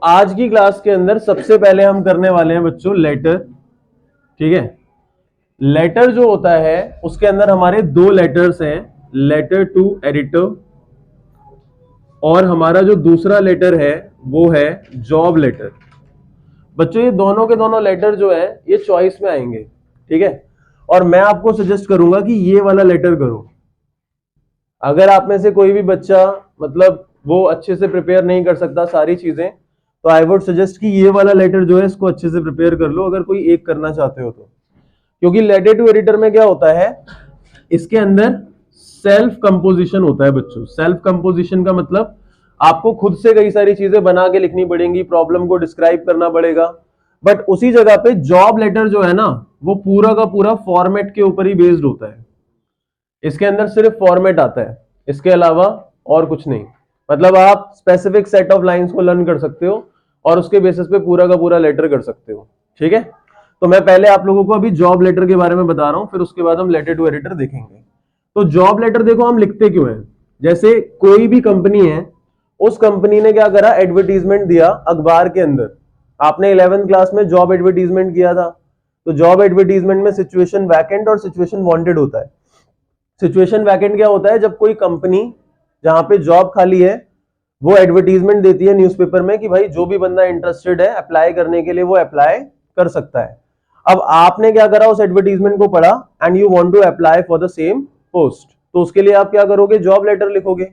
आज की क्लास के अंदर सबसे पहले हम करने वाले हैं बच्चों लेटर। ठीक है, लेटर जो होता है उसके अंदर हमारे दो लेटर्स हैं, लेटर टू एडिटर और हमारा जो दूसरा लेटर है वो है जॉब लेटर। बच्चों ये दोनों के दोनों लेटर जो है ये चॉइस में आएंगे। ठीक है, और मैं आपको सजेस्ट करूंगा कि ये वाला लेटर करो। अगर आप में से कोई भी बच्चा मतलब वो अच्छे से प्रिपेयर नहीं कर सकता सारी चीजें, तो आई वुड सजेस्ट कि ये वाला लेटर जो है इसको अच्छे से प्रिपेयर कर लो अगर कोई एक करना चाहते हो तो। क्योंकि लेटर टू एडिटर में क्या होता है, इसके अंदर सेल्फ कंपोजिशन होता है बच्चों। सेल्फ कंपोजिशन का मतलब आपको खुद से कई सारी चीजें बना के लिखनी पड़ेंगी, प्रॉब्लम को डिस्क्राइब करना पड़ेगा। बट उसी जगह पे जॉब लेटर जो है ना वो पूरा का पूरा फॉर्मेट के ऊपर ही बेस्ड होता है। इसके अंदर सिर्फ फॉर्मेट आता है, इसके अलावा और कुछ नहीं। मतलब आप स्पेसिफिक सेट ऑफ लाइंस को लर्न कर सकते हो और उसके बेसिस पे पूरा का पूरा लेटर कर सकते हो। ठीक है, तो मैं पहले आप लोगों को अभी जॉब लेटर के बारे में बता रहा हूं, फिर उसके बाद हम लेटर टू एडिटर देखेंगे। तो जॉब लेटर देखो हम लिखते क्यों हैं। जैसे कोई भी कंपनी है, उस कंपनी ने क्या करा, एडवर्टीजमेंट दिया अखबार के अंदर। आपने 11th क्लास में जॉब एडवर्टीजमेंट किया था, तो जॉब एडवर्टीजमेंट में सिचुएशन वैकेंट और सिचुएशन वांटेड होता है। सिचुएशन वैकेंट क्या होता है, जब कोई कंपनी जहां पे जॉब खाली है वो एडवर्टीजमेंट देती है न्यूज़पेपर में कि भाई जो भी बंदा इंटरेस्टेड है अप्लाई करने के लिए वो अप्लाई कर सकता है। अब आपने क्या करा, उस एडवर्टीजमेंट को पढ़ा and you want to apply for the same post, तो उसके लिए आप क्या करोगे, जॉब लेटर लिखोगे।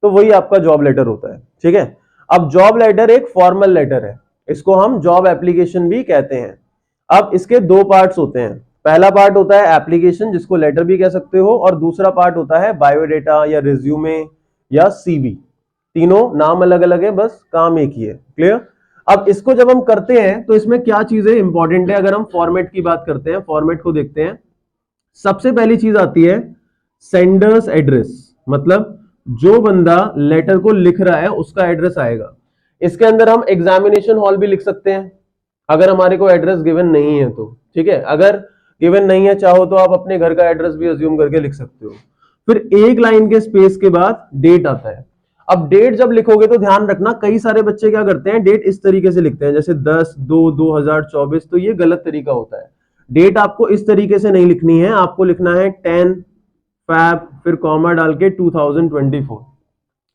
तो वही आपका जॉब लेटर होता है। ठीक है, अब जॉब लेटर एक फॉर्मल लेटर है, इसको हम जॉब एप्लीकेशन भी कहते हैं। अब इसके दो पार्ट्स होते हैं। पहला पार्ट होता है एप्लीकेशन, जिसको लेटर भी कह सकते हो, और दूसरा पार्ट होता है बायोडेटा या रिज्यूमे या सीवी। तीनों नाम अलग अलग है, बस काम एक ही है। क्लियर। अब इसको जब हम करते हैं तो इसमें क्या चीजें इंपॉर्टेंट है, अगर हम फॉर्मेट की बात करते हैं, फॉर्मेट को देखते हैं। सबसे पहली चीज आती है सेंडर्स एड्रेस, मतलब जो बंदा लेटर को लिख रहा है उसका एड्रेस आएगा। इसके अंदर हम एग्जामिनेशन हॉल भी लिख सकते हैं अगर हमारे को एड्रेस गिवन नहीं है तो। ठीक है, अगर गिवन नहीं है चाहो तो आप अपने घर का एड्रेस भी अज्यूम करके लिख सकते हो। फिर एक लाइन के स्पेस के बाद डेट आता है। अब डेट जब लिखोगे तो ध्यान रखना, कई सारे बच्चे क्या करते हैं, डेट इस तरीके से लिखते हैं जैसे 10/2/2024, तो ये गलत तरीका होता है। डेट आपको इस तरीके से नहीं लिखनी है, आपको लिखना है 10 फैब फिर कॉमा डाल के 2024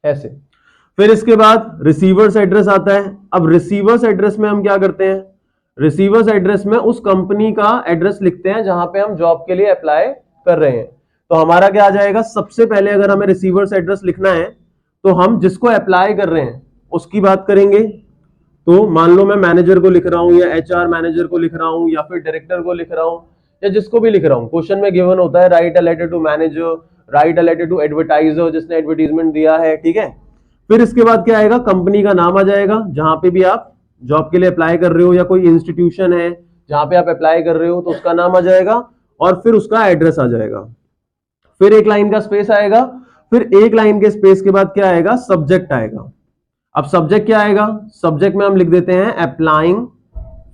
ऐसे। फिर इसके बाद रिसीवर्स एड्रेस आता है। अब रिसीवर्स एड्रेस में हम क्या करते हैं, रिसीवर्स एड्रेस में उस कंपनी का एड्रेस लिखते हैं जहां पे हम जॉब के लिए अप्लाई कर रहे हैं। तो हमारा क्या आ जाएगा, सबसे पहले अगर हमें रिसीवर्स एड्रेस लिखना है तो हम जिसको अप्लाई कर रहे हैं उसकी बात करेंगे। तो मान लो मैं मैनेजर को लिख रहा हूं या एचआर मैनेजर को लिख रहा हूं या फिर डायरेक्टर को लिख रहा हूं या जिसको भी लिख रहा हूं। क्वेश्चन में गिवन होता है write a letter to manager, write a letter to advertiser जिसने एडवर्टीजमेंट दिया है। ठीक है, फिर इसके बाद क्या आएगा, कंपनी का नाम आ जाएगा जहां पे भी आप जॉब के लिए अप्लाई कर रहे हो, या कोई इंस्टीट्यूशन है जहां पे आप अप्लाई कर रहे हो तो उसका नाम आ जाएगा, और फिर उसका एड्रेस आ जाएगा। फिर एक लाइन का स्पेस आएगा, फिर एक लाइन के स्पेस के बाद क्या आएगा, सब्जेक्ट आएगा। अब सब्जेक्ट क्या आएगा, सब्जेक्ट में हम लिख देते हैं applying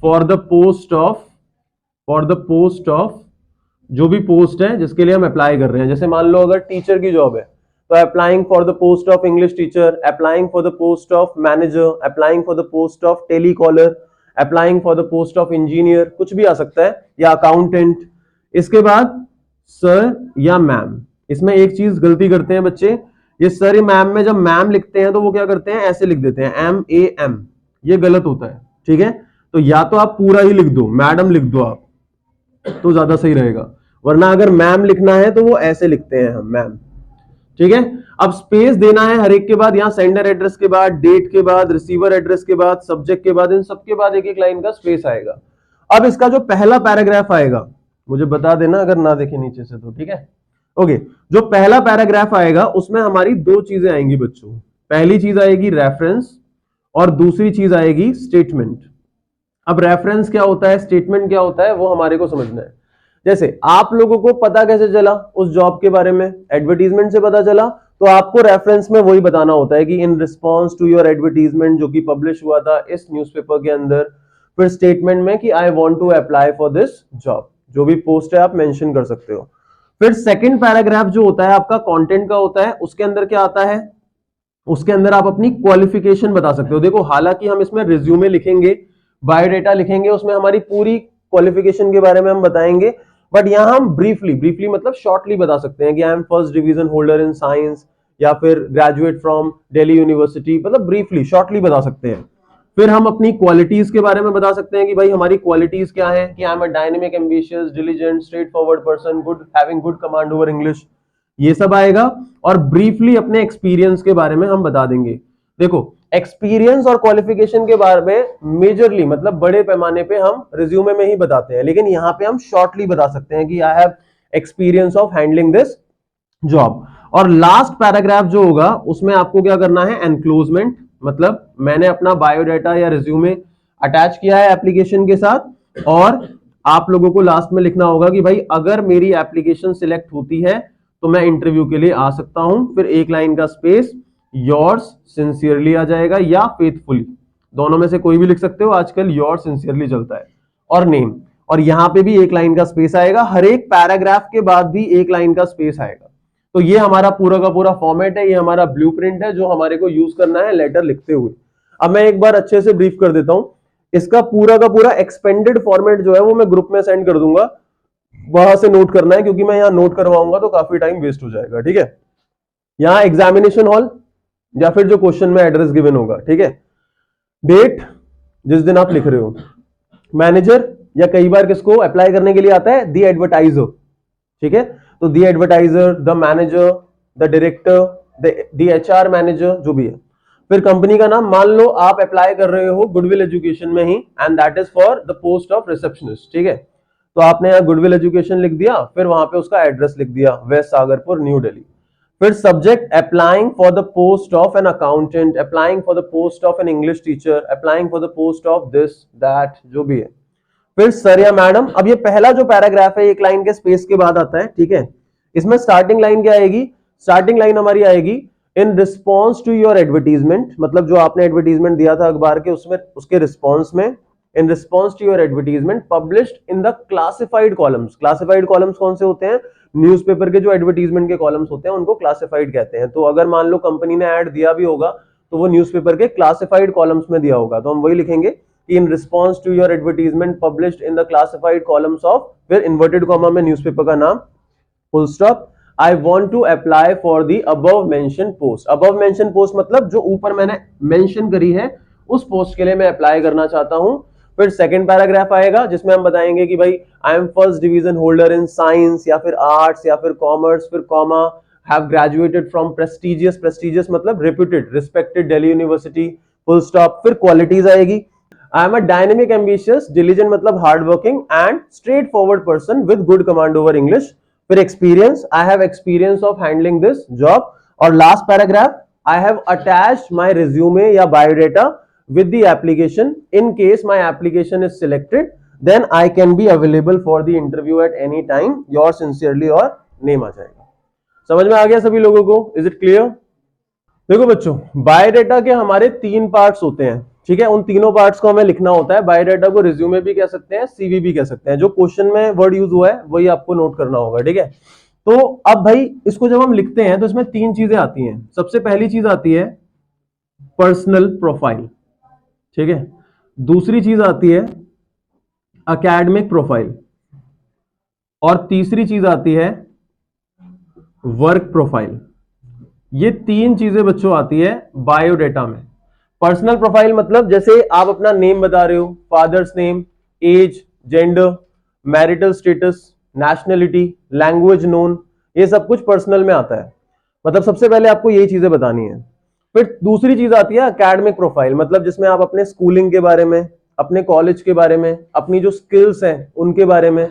for the post of, for the post of, जो भी पोस्ट है जिसके लिए हम अप्लाई कर रहे हैं। जैसे मान लो अगर टीचर की जॉब है तो applying for the post of English teacher, applying for the post of manager, applying for the post of telecaller, applying for the post of engineer, कुछ भी आ सकता है, या अकाउंटेंट। इसके बाद सर या मैम। इसमें एक चीज गलती करते हैं बच्चे, ये सर या मैम में जब मैम लिखते हैं तो वो क्या करते हैं, ऐसे लिख देते हैं MAM, ये गलत होता है। ठीक है, तो या तो आप पूरा ही लिख दो, मैडम लिख दो आप, तो ज्यादा सही रहेगा, वरना अगर मैम लिखना है तो वो ऐसे लिखते हैं हम, मैम। ठीक है, अब स्पेस देना है हर एक के बाद, यहां सेंडर एड्रेस के बाद, डेट के बाद, रिसीवर एड्रेस के बाद, सब्जेक्ट के बाद, इन सबके बाद एक एक लाइन का स्पेस आएगा। अब इसका जो पहला पैराग्राफ आएगा, मुझे बता देना अगर ना देखे नीचे से तो। ठीक है, ओके, जो पहला पैराग्राफ आएगा उसमें हमारी दो चीजें आएंगी बच्चों। पहली चीज आएगी रेफरेंस और दूसरी चीज आएगी स्टेटमेंट। अब रेफरेंस क्या होता है, स्टेटमेंट क्या होता है, वो हमारे को समझना है। जैसे आप लोगों को पता कैसे चला उस जॉब के बारे में, एडवर्टीजमेंट से पता चला, तो आपको रेफरेंस में वही बताना होता है कि in response to your advertisement, जो कि पब्लिश हुआ था इस न्यूज़पेपर के अंदर। फिर स्टेटमेंट में कि I want to apply for this job, जो भी पोस्ट है आप मेंशन कर सकते हो। फिर सेकंड पैराग्राफ जो होता है आपका कंटेंट का होता है, उसके अंदर क्या आता है, उसके अंदर आप अपनी क्वालिफिकेशन बता सकते हो। देखो हालांकि हम इसमें रिज्यूमे लिखेंगे, बायोडाटा लिखेंगे, उसमें हमारी पूरी क्वालिफिकेशन के बारे में हम बताएंगे, बट यहां हम ब्रीफली ब्रीफली मतलब शॉर्टली बता सकते हैं कि आई am first division holder in science, या फिर ग्रेजुएट फ्रॉम दिल्ली यूनिवर्सिटी, मतलब ब्रीफली शॉर्टली बता सकते हैं। फिर हम अपनी क्वालिटीज के बारे में बता सकते हैं कि भाई हमारी क्वालिटीज क्या है, कि आई am a dynamic, ambitious, diligent, straight forward person, good, having good command over English, ये सब आएगा। और ब्रीफली अपने एक्सपीरियंस के बारे में हम बता देंगे। देखो एक्सपीरियंस और क्वालिफिकेशन के बारे में मेजरली मतलब बड़े पैमाने पे हम रिज्यूमे में ही बताते हैं, लेकिन यहाँ पे हम शॉर्टली बता सकते हैं कि आई have experience of handling this job. और लास्ट पैराग्राफ जो होगा उसमें आपको क्या करना है, एनक्लोजमेंट, मतलब मैंने अपना बायोडाटा या रिज्यूमे अटैच किया है एप्लीकेशन के साथ, और आप लोगों को लास्ट में लिखना होगा कि भाई अगर मेरी एप्लीकेशन सिलेक्ट होती है तो मैं इंटरव्यू के लिए आ सकता हूं। फिर एक लाइन का स्पेस, योर्स सिंसियरली आ जाएगा या फेथफुली, दोनों में से कोई भी लिख सकते हो, आजकल योर्स सिंसियरली चलता है, और नेम। और यहां पे भी एक लाइन का स्पेस आएगा, हर एक पैराग्राफ के बाद भी एक लाइन का स्पेस आएगा। तो ये हमारा पूरा का पूरा फॉर्मेट है, ये हमारा ब्लूप्रिंट है जो हमारे को यूज करना है लेटर लिखते हुए। अब मैं एक बार अच्छे से ब्रीफ कर देता हूं, इसका पूरा का पूरा एक्सपेंडेड फॉर्मेट जो है वो मैं ग्रुप में सेंड कर दूंगा, वहां से नोट करना है, क्योंकि मैं यहां नोट करवाऊंगा तो काफी टाइम वेस्ट हो जाएगा। ठीक है, यहां एग्जामिनेशन हॉल या फिर जो क्वेश्चन में एड्रेस गिवन होगा, ठीक है, डेट जिस दिन आप लिख रहे हो, मैनेजर या कई बार किसको अप्लाई करने के लिए आता है, दी एडवर्टाइजर, ठीक है, तो the advertiser, the manager, the director, the HR manager, जो भी है। फिर कंपनी का नाम, मान लो आप अप्लाई कर रहे हो गुडविल एजुकेशन में ही, and that is for the post of receptionist, ठीक है, तो आपने यहाँ गुडविल एजुकेशन लिख दिया, फिर वहां पे उसका एड्रेस लिख दिया, वेस्ट सागरपुर, न्यू दिल्ली। फिर subject, applying for the post of an accountant, applying for the post of an English teacher, applying for the post of this that, जो भी है। फिर सर या मैडम, अब ये पहला जो पैराग्राफ है एक लाइन के स्पेस के बाद आता है, ठीक है, इसमें स्टार्टिंग लाइन क्या आएगी, स्टार्टिंग लाइन हमारी आएगी in response to your advertisement, मतलब जो आपने एडवर्टीजमेंट दिया था अखबार के उसमें, उसके रिस्पॉन्स में, in response to your advertisement published in the classified columns. Classified columns कौन से होते हैं, न्यूज़पेपर के जो एडवर्टीजमेंट के कॉलम्स होते हैं उनको क्लासिफाइड कहते हैं। तो अगर मान लो कंपनी ने ऐड दिया भी होगा तो वो न्यूज़पेपर के क्लासिफाइड कॉलम्स में दिया होगा, तो हम वही लिखेंगे कि in response to your advertisement published in the classified columns of, फिर इन्वर्टेड कॉमा में न्यूज़पेपर का नाम, full stop, I want to apply for the above mentioned post। above mentioned post मतलब जो ऊपर मैंने मेंशन करी है उस पोस्ट के लिए मैं अप्लाई करना चाहता हूं। फिर सेकंड पैराग्राफ आएगा जिसमें हम बताएंगे कि भाई I am first division holder in science या फिर आर्ट्स या फिर कॉमर्स, फिर comma, have graduated from prestigious, prestigious मतलब reputed, respected Delhi university, full stop. फिर क्वालिटीज आएगी, I am a dynamic, ambitious, diligent मतलब hard working and straight forward person with good command over English. फिर experience, I have experience of handling this job. और last paragraph, I have attached my resume या biodata with the application, in case my application is selected then I can be available for the interview at any time, your sincerely, और name आ जाएगा। समझ में आ गया सभी लोगों को, इज इट क्लियर? देखो बच्चों, बायोडाटा के हमारे 3 पार्ट्स होते हैं, ठीक है, उन तीनों पार्ट्स को हमें लिखना होता है। बायोडाटा को रिज्यूमे भी कह सकते हैं, सीवी भी कह सकते हैं, जो क्वेश्चन में वर्ड यूज हुआ है वही आपको नोट करना होगा, ठीक है। तो अब भाई इसको जब हम लिखते हैं तो इसमें 3 चीजें आती हैं। सबसे पहली चीज आती है पर्सनल प्रोफाइल, ठीक है, दूसरी चीज आती है एकेडमिक प्रोफाइल, और तीसरी चीज आती है वर्क प्रोफाइल। ये 3 चीजें बच्चों आती है बायोडाटा में। पर्सनल प्रोफाइल मतलब जैसे आप अपना नेम बता रहे हो, father's name, age, gender, marital status, nationality, language known, ये सब कुछ पर्सनल में आता है। मतलब सबसे पहले आपको यही चीजें बतानी है। फिर दूसरी चीज आती है एकेडमिक प्रोफाइल, मतलब जिसमें आप अपने स्कूलिंग के बारे में, अपने कॉलेज के बारे में, अपनी जो स्किल्स हैं उनके बारे में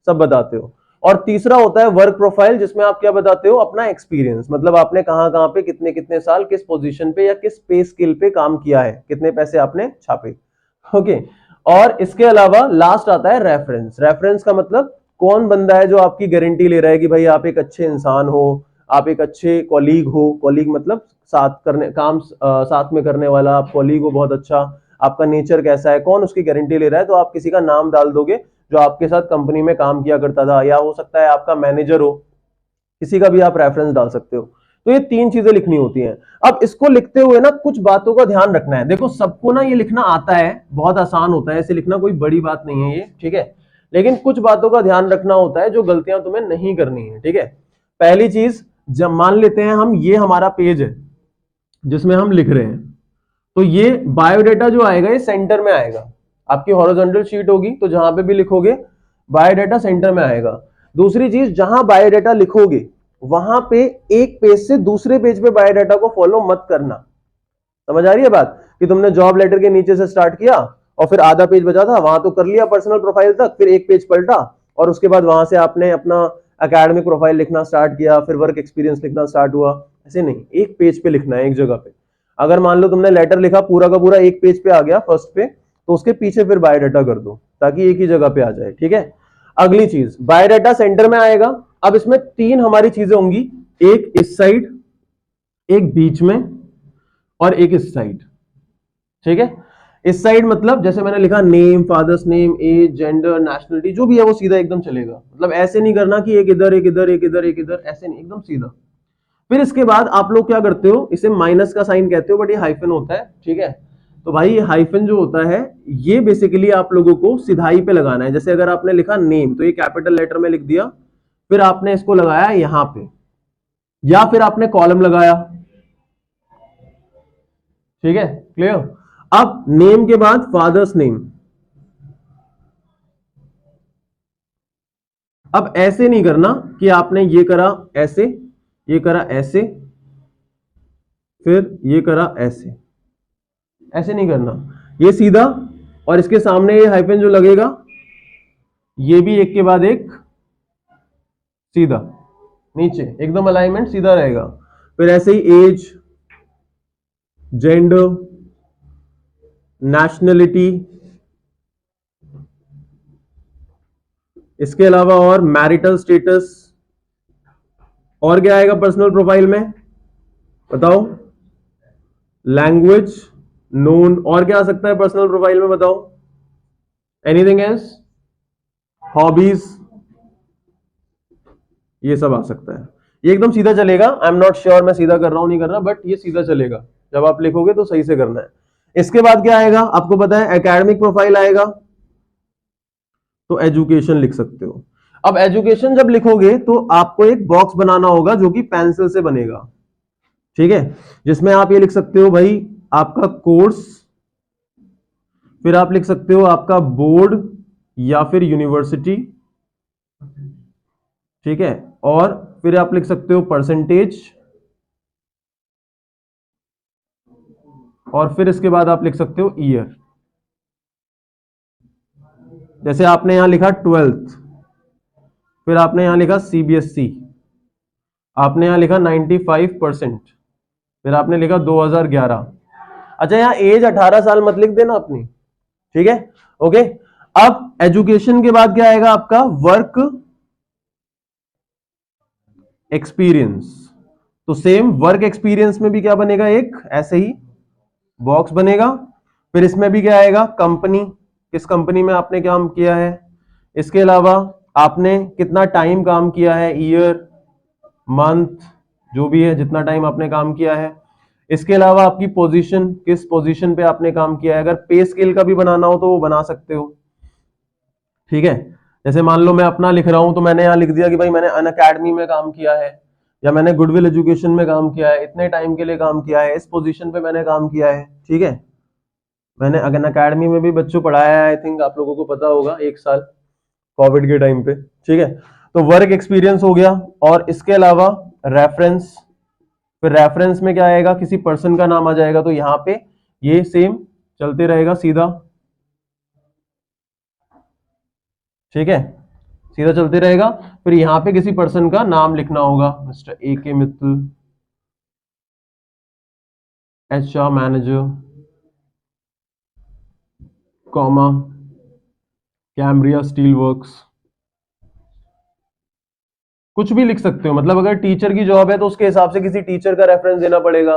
सब बताते हो। और तीसरा होता है वर्क प्रोफाइल, जिसमें आप क्या बताते हो, अपना एक्सपीरियंस, मतलब आपने कहां कहां पे कितने कितने साल किस पोजीशन पे या किस पे स्किल पे काम किया है, कितने पैसे आपने छापे, ओके। और इसके अलावा लास्ट आता है रेफरेंस। रेफरेंस का मतलब कौन बंदा है जो आपकी गारंटी ले रहा है कि भाई आप एक अच्छे इंसान हो, आप एक अच्छे कॉलीग हो, कॉलीग मतलब साथ करने काम साथ में करने वाला, आप कॉलीग हो बहुत अच्छा, आपका नेचर कैसा है, कौन उसकी गारंटी ले रहा है। तो आप किसी का नाम डाल दोगे जो आपके साथ कंपनी में काम किया करता था, या हो सकता है आपका मैनेजर हो, किसी का भी आप रेफरेंस डाल सकते हो। तो ये 3 चीजें लिखनी होती हैं। अब इसको लिखते हुए ना कुछ बातों का ध्यान रखना है। देखो सबको ना ये लिखना आता है, बहुत आसान होता है, ऐसे लिखना कोई बड़ी बात नहीं है ये, ठीक है, लेकिन कुछ बातों का ध्यान रखना होता है जो गलतियां तुम्हें नहीं करनी है, ठीक है। पहली चीज, जब मान लेते हैं हम ये हमारा पेज है जिसमें हम लिख रहे हैं, तो ये बायोडाटा जो आएगा ये सेंटर में आएगा। आपकी हॉरिजॉन्टल शीट होगी तो जहां पे भी लिखोगे बायोडाटा सेंटर में आएगा। दूसरी चीज, जहां बायोडाटा लिखोगे वहां पे एक पेज से दूसरे पेज पे बायोडाटा को फॉलो मत करना। समझ आ रही है बात, कि तुमने जॉब लेटर के नीचे से स्टार्ट किया और फिर आधा पेज बचा था वहां तो कर लिया पर्सनल प्रोफाइल तक, फिर एक पेज पलटा और उसके बाद वहां से आपने अपना एकेडमिक प्रोफाइल लिखना स्टार्ट किया, फिर वर्क एक्सपीरियंस लिखना स्टार्ट हुआ। ऐसे नहीं, एक पेज पे लिखना है, एक जगह पे। अगर मान लो तुमने लेटर लिखा पूरा का पूरा एक पेज पे आ गया फर्स्ट पे, तो उसके पीछे फिर बायोडाटा कर दो ताकि एक ही जगह पे आ जाए, ठीक है। अगली चीज, बायोडाटा सेंटर में आएगा। अब इसमें 3 हमारी चीजें होंगी, एक इस साइड, एक बीच में और एक इस साइड, ठीक है। इस साइड मतलब जैसे मैंने लिखा name, father's name, age, gender, nationality, जो भी है वो सीधा एकदम चलेगा। मतलब ऐसे नहीं करना कि एक इधर एक इधर एक इधर एक इधर, ऐसे नहीं, एकदम सीधा। फिर इसके बाद आप लोग क्या करते हो, इसे माइनस का साइन कहते हो बट ये हाइफन होता है, ठीक है। तो भाई ये हाइफन जो होता है ये बेसिकली आप लोगों को सिधाई पे लगाना है। जैसे अगर आपने लिखा नेम तो ये कैपिटल लेटर में लिख दिया, फिर आपने इसको लगाया यहां पे, या फिर आपने कॉलम लगाया, ठीक है, क्लियर। अब नेम के बाद फादर्स नेम। अब ऐसे नहीं करना कि आपने ये करा ऐसे, ये करा ऐसे, फिर ये करा ऐसे, ऐसे नहीं करना। ये सीधा, और इसके सामने ये हाइफन जो लगेगा ये भी एक के बाद एक सीधा नीचे, एकदम अलाइनमेंट सीधा रहेगा। फिर ऐसे ही एज, जेंडर, नेशनलिटी, इसके अलावा और मैरिटल स्टेटस, और क्या आएगा पर्सनल प्रोफाइल में बताओ, लैंग्वेज, नोन, और क्या आ सकता है पर्सनल प्रोफाइल में बताओ, एनीथिंग एल्स, हॉबीज, ये सब आ सकता है। ये एकदम सीधा चलेगा। आई एम नॉट श्योर मैं सीधा कर रहा हूं नहीं कर रहा, बट ये सीधा चलेगा। जब आप लिखोगे तो सही से करना है। इसके बाद क्या आएगा आपको पता है, एकेडमिक प्रोफाइल आएगा, तो एजुकेशन लिख सकते हो। अब एजुकेशन जब लिखोगे तो आपको एक बॉक्स बनाना होगा जो कि पेंसिल से बनेगा, ठीक है, जिसमें आप ये लिख सकते हो भाई आपका कोर्स, फिर आप लिख सकते हो आपका बोर्ड या फिर यूनिवर्सिटी, ठीक है, और फिर आप लिख सकते हो परसेंटेज, और फिर इसके बाद आप लिख सकते हो ईयर। जैसे आपने यहां लिखा 12th, फिर आपने यहां लिखा सीबीएसई, आपने यहां लिखा 95%, फिर आपने लिखा 2011। अच्छा यहां एज 18 साल मत लिख देना अपनी, ठीक है, ओके। अब एजुकेशन के बाद क्या आएगा आपका, वर्क एक्सपीरियंस। तो सेम वर्क एक्सपीरियंस में भी क्या बनेगा, एक ऐसे ही बॉक्स बनेगा। फिर इसमें भी क्या आएगा, कंपनी, किस कंपनी में आपने काम किया है, इसके अलावा आपने कितना टाइम काम किया है, ईयर, मंथ, जो भी है जितना टाइम आपने काम किया है। इसके अलावा आपकी पोजीशन, किस पोजीशन पे आपने काम किया है। अगर पे स्केल का भी बनाना हो तो वो बना सकते हो, ठीक है। जैसे मान लो मैं अपना लिख रहा हूं तो मैंने यहां लिख दिया कि भाई मैंने अनअकैडमी में काम किया है, या मैंने गुडविल एजुकेशन में काम किया है, इतने टाइम के लिए काम किया है, इस पोजीशन पे मैंने काम किया है, ठीक है। मैंने अनअकैडमी में भी बच्चों पढ़ाया है, आई थिंक आप लोगों को पता होगा, 1 साल कोविड के टाइम पे, ठीक है। तो वर्क एक्सपीरियंस हो गया, और इसके अलावा रेफरेंस। फिर रेफरेंस में क्या आएगा, किसी पर्सन का नाम आ जाएगा, तो यहां पे ये सेम चलते रहेगा सीधा, ठीक है, सीधा चलते रहेगा। फिर यहां पे किसी पर्सन का नाम लिखना होगा, मिस्टर ए के Mittal, HR manager, comma, Cambria steel works, कुछ भी लिख सकते हो। मतलब अगर टीचर की जॉब है तो उसके हिसाब से किसी टीचर का रेफरेंस देना पड़ेगा,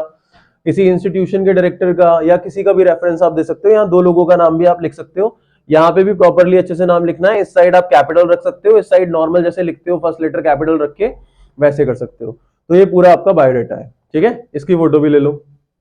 किसी इंस्टीट्यूशन के डायरेक्टर का, या किसी का भी रेफरेंस आप दे सकते हो। यहाँ 2 लोगों का नाम भी आप लिख सकते हो। यहाँ पे भी प्रॉपरली अच्छे से नाम लिखना है। इस साइड आप कैपिटल रख सकते हो, इस साइड नॉर्मल जैसे लिखते हो फर्स्ट लेटर कैपिटल रख के वैसे कर सकते हो। तो ये पूरा आपका बायोडाटा है, ठीक है। इसकी फोटो भी ले लो।